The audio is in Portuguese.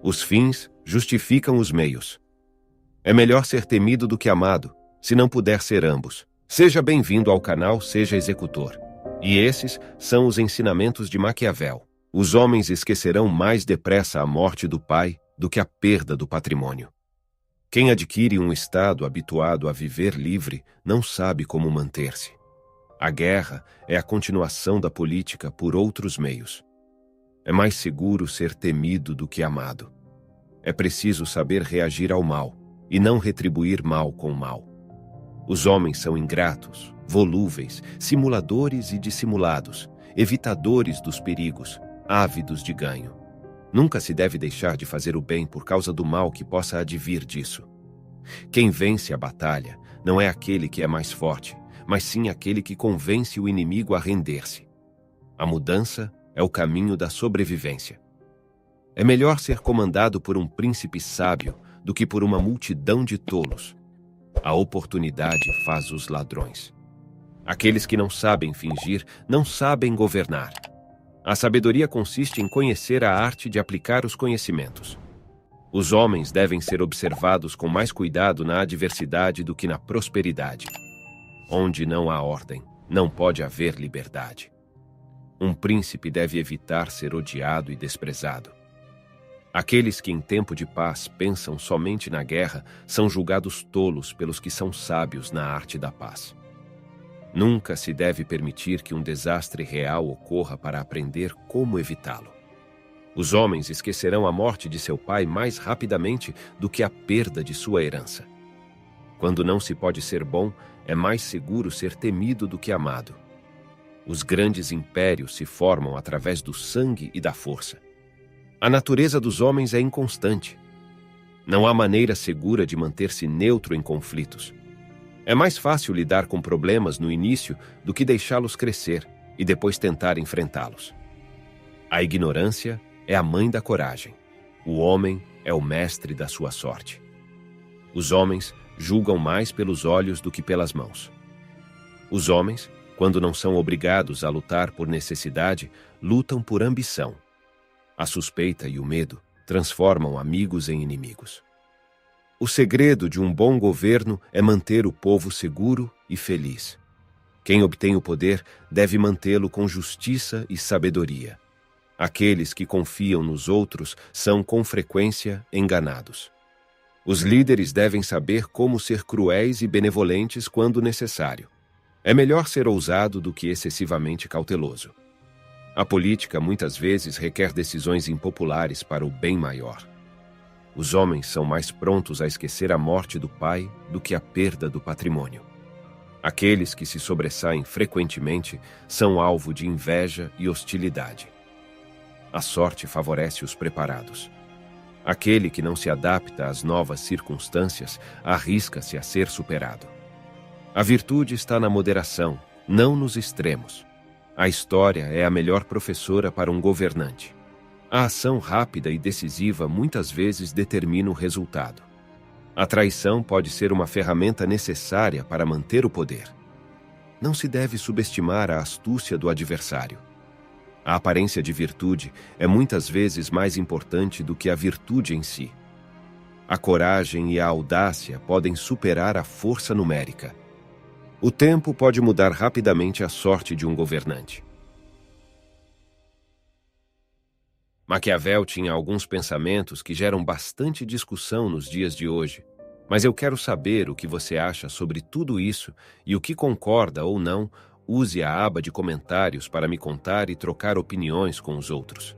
Os fins justificam os meios. É melhor ser temido do que amado, se não puder ser ambos. Seja bem-vindo ao canal Seja Executor. E esses são os ensinamentos de Maquiavel. Os homens esquecerão mais depressa a morte do pai do que a perda do patrimônio. Quem adquire um estado habituado a viver livre não sabe como manter-se. A guerra é a continuação da política por outros meios. É mais seguro ser temido do que amado. É preciso saber reagir ao mal e não retribuir mal com mal. Os homens são ingratos, volúveis, simuladores e dissimulados, evitadores dos perigos, ávidos de ganho. Nunca se deve deixar de fazer o bem por causa do mal que possa advir disso. Quem vence a batalha não é aquele que é mais forte, mas sim aquele que convence o inimigo a render-se. A mudança é o caminho da sobrevivência. É melhor ser comandado por um príncipe sábio do que por uma multidão de tolos. A oportunidade faz os ladrões. Aqueles que não sabem fingir não sabem governar. A sabedoria consiste em conhecer a arte de aplicar os conhecimentos. Os homens devem ser observados com mais cuidado na adversidade do que na prosperidade. Onde não há ordem, não pode haver liberdade. Um príncipe deve evitar ser odiado e desprezado. Aqueles que em tempo de paz pensam somente na guerra são julgados tolos pelos que são sábios na arte da paz. Nunca se deve permitir que um desastre real ocorra para aprender como evitá-lo. Os homens esquecerão a morte de seu pai mais rapidamente do que a perda de sua herança. Quando não se pode ser bom, é mais seguro ser temido do que amado. Os grandes impérios se formam através do sangue e da força. A natureza dos homens é inconstante. Não há maneira segura de manter-se neutro em conflitos. É mais fácil lidar com problemas no início do que deixá-los crescer e depois tentar enfrentá-los. A ignorância é a mãe da coragem. O homem é o mestre da sua sorte. Os homens julgam mais pelos olhos do que pelas mãos. Os homens, quando não são obrigados a lutar por necessidade, lutam por ambição. A suspeita e o medo transformam amigos em inimigos. O segredo de um bom governo é manter o povo seguro e feliz. Quem obtém o poder deve mantê-lo com justiça e sabedoria. Aqueles que confiam nos outros são, com frequência, enganados. Os líderes devem saber como ser cruéis e benevolentes quando necessário. É melhor ser ousado do que excessivamente cauteloso. A política muitas vezes requer decisões impopulares para o bem maior. Os homens são mais prontos a esquecer a morte do pai do que a perda do patrimônio. Aqueles que se sobressaem frequentemente são alvo de inveja e hostilidade. A sorte favorece os preparados. Aquele que não se adapta às novas circunstâncias arrisca-se a ser superado. A virtude está na moderação, não nos extremos. A história é a melhor professora para um governante. A ação rápida e decisiva muitas vezes determina o resultado. A traição pode ser uma ferramenta necessária para manter o poder. Não se deve subestimar a astúcia do adversário. A aparência de virtude é muitas vezes mais importante do que a virtude em si. A coragem e a audácia podem superar a força numérica. O tempo pode mudar rapidamente a sorte de um governante. Maquiavel tinha alguns pensamentos que geram bastante discussão nos dias de hoje, mas eu quero saber o que você acha sobre tudo isso e o que concorda ou não. Use a aba de comentários para me contar e trocar opiniões com os outros.